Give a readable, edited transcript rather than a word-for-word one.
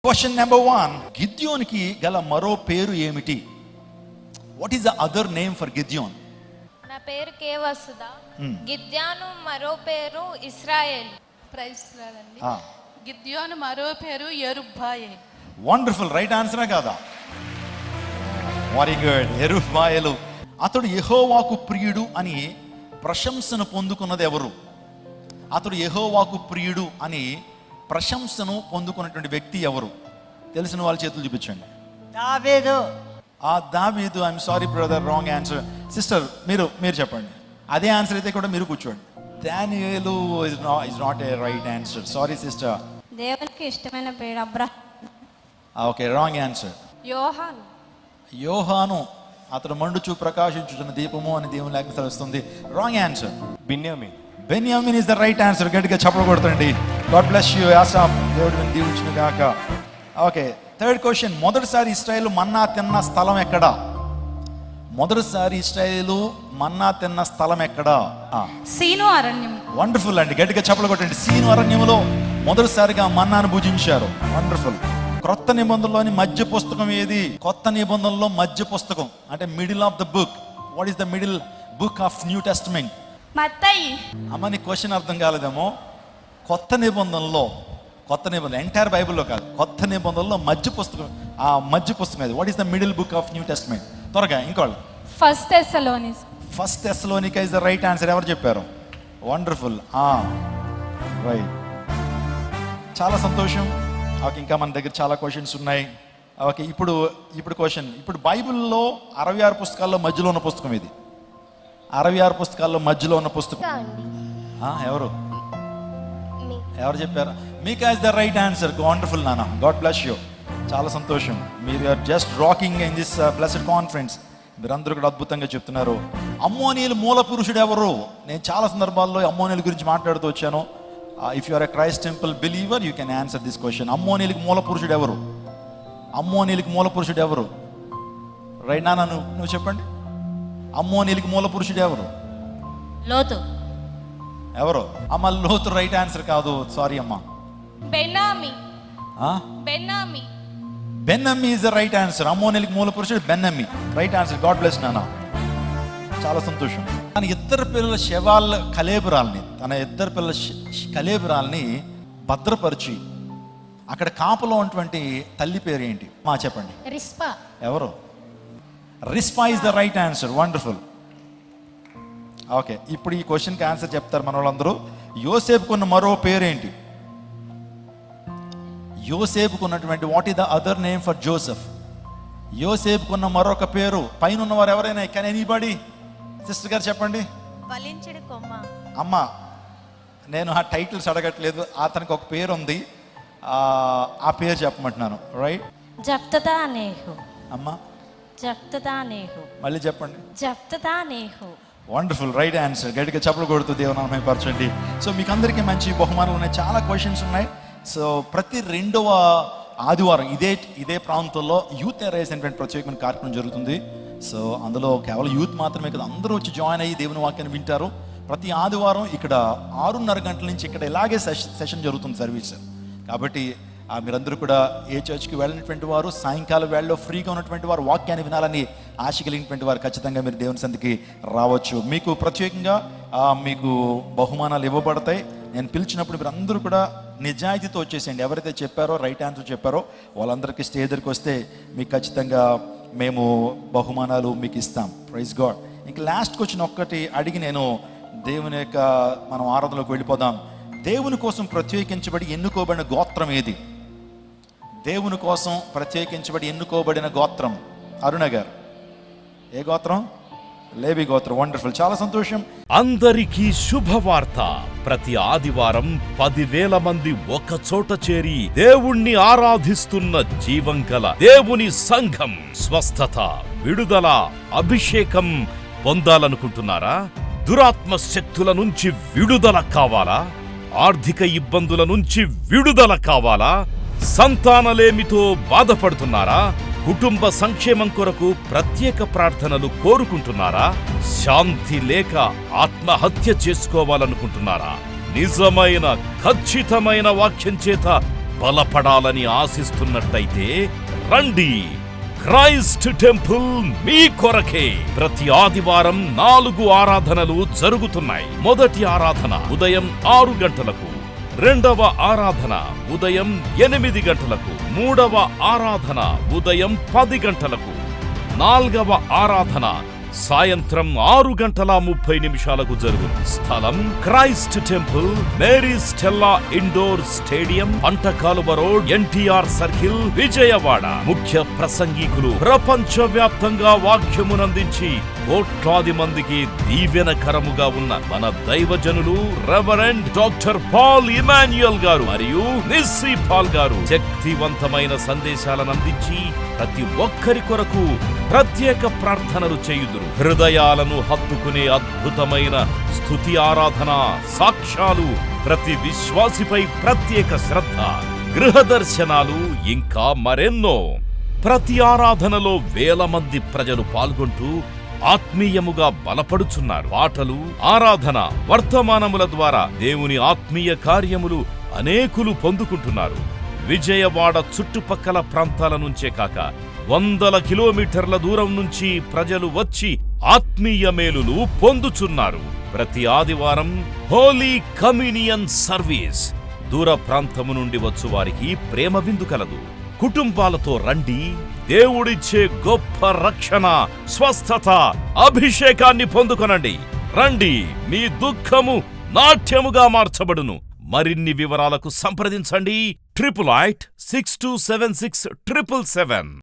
Question number 1, గిద్యోనికి గల మరో పేరు ఏమిటి? What is the other name for గిద్యోన్? నా పేరు కే వసుదా. గిద్యాను మరో పేరు ఇశ్రాయేల్. Praise lord. గిద్యోను మరో పేరు యెరుబ్బాయే. వండర్ఫుల్, రైట్ ఆన్సరా కాదా? వెరీ గుడ్, యెరుబ్బాయెలు. అతడు యెహోవాకు ప్రియుడు అని ప్రశంసను పొందుకున్నది ఎవరు? అతడు యెహోవాకు ప్రియుడు అని ప్రశంసను పొందుకున్నటువంటి వ్యక్తి ఎవరు? తెలిసిన వాళ్ళ చేతులు చూపించండి. దావీదు. దావీదు. I'm sorry brother, wrong answer. Sister మీరు చెప్పండి. అదే ఆన్సర్ అయితే కూడా మీరు కూర్చోండి. దానియేలు is not a right answer. Sorry sister. దేవునికి ఇష్టమైన పేరు అబ్రహాం. Okay, wrong answer. యోహాను. అతడు మండుచు ప్రకాశించుచున్న దీపము అని దేవుని లేఖనం తెలుస్తుంది. Wrong answer. బెన్యామిన్ ఇస్ ద రైట్ ఆన్సర్. గట్టిగా చప్పలు కొడుతండి. గాడ్ బ్లెస్ యు ఆసాఫ్. దేవుడు మిమ్మల్ని దీవించును గాక. Okay, third question. మొదటిసారి ఇశ్రాయేలు మన్నా తిన్న స్థలం ఎక్కడ? మొదటిసారి ఇశ్రాయేలు మన్నా తిన్న స్థలం ఎక్కడ? సీను అరణ్యం. వండర్ఫుల్ అండి, గట్టిగా చప్పలు కొట్టండి. సీను అరణ్యములో మొదటిసారిగా మన్నాను భుజించారు. వండర్ఫుల్. క్రొత్త నిబంధనలోని మధ్య పుస్తకం ఏది? కొత్త నిబంధనలో మధ్య పుస్తకం అంటే middle of the book. What is the middle book of New testament? మత్తయి. అమ్మ, నీ క్వశ్చన్ అర్థం కాలేదేమో. కొత్త నిబంధనలో ఎంటైర్ బైబిల్లో కాదు, కొత్త నిబంధనలో మధ్య పుస్తకం. ఆ మధ్య పుస్తకం అది. What is the middle book of New Testament? త్వరగా ఇంకోళ్ళు. ఫస్ట్ థెస్సలోనిక ఇస్ ద రైట్ ఆన్సర్. ఎవరు చెప్పారు? Wonderful, right. చాలా సంతోషం. ఓకే, ఇంకా మన దగ్గర చాలా క్వశ్చన్స్ ఉన్నాయి. ఓకే, ఇప్పుడు క్వశ్చన్. ఇప్పుడు బైబిల్లో 66 పుస్తకాల్లో మధ్యలో ఉన్న పుస్తకం ఇది. 66 పుస్తకాల్లో మధ్యలో ఉన్న పుస్తకం ఎవరు చెప్పారు? మీకా is the right answer. Wonderful నాన్న, గాడ్ బ్లెస్ యూ. చాలా సంతోషం. మీరు are just rocking in this blessed conference. మీరందరూ కూడా అద్భుతంగా చెప్తున్నారు. అమ్మోనీయులు మూల పురుషుడు ఎవరు? నేను చాలా సందర్భాల్లో అమ్మోనీయుల గురించి మాట్లాడుతూ వచ్చాను. If you are a Christ Temple believer you can answer this question. అమ్మోనీయులకు మూల పురుషుడు ఎవరు? అమ్మోనీయులకు మూల పురుషుడు ఎవరు? రైట్ నాన్న, నువ్వు చెప్పండి. అమ్మోనీయులకు మూల పురుషుడు ఎవరు? లోతు. ఎవరు? అమ్మ, లోతు రైట్ ఆన్సర్ కాదు. సారీ అమ్మా. బెన్నమ్మి ఇస్ ద రైట్ ఆన్సర్. అమ్మోనీయులకు మూల పురుషుడు బెన్నమ్మి. Right answer. గాడ్ బ్లెస్ నాన్న, చాలా సంతోషం. తన ఇద్దరు పిల్లల శవాల కలేబురాల్ని భద్రపరిచి అక్కడ కాపులో ఉన్నటువంటి తల్లి పేరు ఏంటి? చెప్పండి. రిస్పా. ఎవరు? Rizpah is the right answer. Wonderful. Okay, ఇప్పుడు ఈ క్వశ్చన్కి ఆన్సర్ చెప్తారు మన వాళ్ళందరూ. యోసేపుకున్న మరో పేరేంటి? యోసేపుకున్నటువంటి what is the other name for Joseph? యోసేపుకున్న మరొక పేరు. పైన ఉన్నవారు ఎవరైనా? Can anybody? సిస్టర్ గారు చెప్పండి. ఫలించడు కొమ్మ. అమ్మ, నేను ఆ టైటిల్స్ అడగట్లేదు. అతనికి ఒక పేరు ఉంది, ఆ పేరు చెప్పమంటున్నాను. రైట్? జఫ్తదానేహు. అమ్మా, జఫ్తదానేహు. మళ్ళీ చెప్పండి. జఫ్తదానేహు. Wonderful, right answer. గట్టిగా చప్పలు కొడుతూ దేవుని పరచండి. సో మీకు అందరికీ మంచి బహుమానాలు ఉన్నాయి. చాలా క్వశ్చన్స్ ఉన్నాయి. సో ప్రతి 2వ ఆదివారం ఇదే ప్రాంతంలో యూత్ ఎరైజ్ అనేటువంటి ప్రత్యేకమైన కార్యక్రమం జరుగుతుంది. సో అందులో కేవలం యూత్ మాత్రమే కదా, అందరూ వచ్చి జాయిన్ అయ్యి దేవుని వాక్యాన్ని వింటారు. ప్రతి ఆదివారం ఇక్కడ 6:30 గంటల నుంచి ఇక్కడ ఇలాగే సెషన్ జరుగుతుంది, సర్వీస్. కాబట్టి మీరందరూ కూడా ఏ చర్చ్కి వెళ్ళినటువంటి వారు, సాయంకాలం వేళలో ఫ్రీగా ఉన్నటువంటి వారు, వాక్యాన్ని వినాలని ఆశ కలిగినటువంటి వారు ఖచ్చితంగా మీరు దేవుని సన్నిధికి రావచ్చు. మీకు ప్రత్యేకంగా మీకు బహుమానాలు ఇవ్వబడతాయి. నేను పిలిచినప్పుడు మీరు అందరూ కూడా నిజాయితీతో వచ్చేసేయండి. ఎవరైతే చెప్పారో, రైట్ ఆన్సర్ చెప్పారో వాళ్ళందరికీ స్టేజ్ దగ్గరికి వస్తే మీకు ఖచ్చితంగా మేము బహుమానాలు మీకు ఇస్తాం. Praise God. ఇంకా లాస్ట్ క్వశ్చన్ ఒక్కటి అడిగి నేను దేవుని యొక్క మనం ఆరాధనలోకి వెళ్ళిపోదాం. దేవుని కోసం ప్రత్యేకించబడి ఎన్నుకోబడిన గోత్రం ఏది? దేవుని కోసం ప్రత్యేకించబడి ఎన్నుకోబడిన గోత్రం. అరుణ గారు, ఏ గోత్రం? లేవి గోత్రం. వండర్ఫుల్, చాలా సంతోషం. అందరికీ శుభవార్త. ప్రతి ఆదివారం 10,000 మంది ఒక చోట చేరి దేవుణ్ణి ఆరాధిస్తున్న జీవం గల దేవుని సంఘం. స్వస్థత, విడుదల, అభిషేకం పొందాలనుకుంటున్నారా? దురాత్మ శక్తుల నుంచి విడుదల కావాలా? ఆర్థిక ఇబ్బందుల నుంచి విడుదల కావాలా? సంతానలేమితో బాధపడుతున్నారా? కుటుంబ సంక్షేమం కొరకు ప్రత్యేక ప్రార్థనలు కోరుకుంటున్నారా? శాంతి లేక ఆత్మహత్య చేసుకోవాలనుకుంటున్నారా? నిజమైన ఖచ్చితమైన వాక్యం చేత బలపడాలని ఆశిస్తున్నట్టయితే రండి. క్రైస్ట్ టెంపుల్ మీ కొరకే. ప్రతి ఆదివారం 4 ఆరాధనలు జరుగుతున్నాయి. మొదటి ఆరాధన ఉదయం 6 గంటలకు, రెండవ ఆరాధన ఉదయం 8 గంటలకు, మూడవ ఆరాధన ఉదయం 10 గంటలకు, 4వ ఆరాధన సాయంత్రం 6:30 జరుగును. స్థలం Christ Temple, Mary Stella indoor stadium, Pantakaluva road, NTR circle, Vijayawada. ముఖ్య ప్రసంగికులు ప్రపంచవ్యాప్తంగా వాక్యమునందించి కోట్లాది మందికి దీవెనకరముగా ఉన్న మన దైవజనులు రెవరెండ్ డాక్టర్ పాల్ ఇమాన్యుయల్ గారు మరియు నిస్సీ పాల్ గారు శక్తివంతమైన సందేశాలను అందించి ప్రతి ఒక్కరి కొరకు ప్రత్యేక ప్రార్థనలు చేయుదురు. హృదయాలను హత్తుకునే అద్భుతమైన స్తుతి ఆరాధన సాక్ష్యాలు, ప్రతి విశ్వాసిపై ప్రత్యేక శ్రద్ధ, గృహ దర్శనాలు, ఇంకా మరెన్నో. ప్రతి ఆరాధనలో వేల మంది ప్రజలు పాల్గొంటూ ఆత్మీయముగా బలపడుచున్నారు. పాటలు, ఆరాధన, వర్తమానముల ద్వారా దేవుని ఆత్మీయ కార్యములు అనేకులు పొందుకుంటున్నారు. విజయవాడ చుట్టుపక్కల ప్రాంతాల నుంచే కాక 100 కిలోమీటర్ల దూరం నుంచి ప్రజలు వచ్చి ఆత్మీయ మేలులు పొందుచున్నారు. ప్రతి ఆదివారం హోలీ కమ్యూనియన్ సర్వీస్. దూర ప్రాంతము నుండి వచ్చు వారికి ప్రేమ విందు కలదు. కుటుంబాలతో రండి. దేవుడిచ్చే గొప్ప రక్షణ, స్వస్థత, అభిషేకాన్ని పొందుకొనండి. రండి, మీ దుఃఖము నాట్యముగా మార్చబడును. మరిన్ని వివరాలకు సంప్రదించండి 8862767777.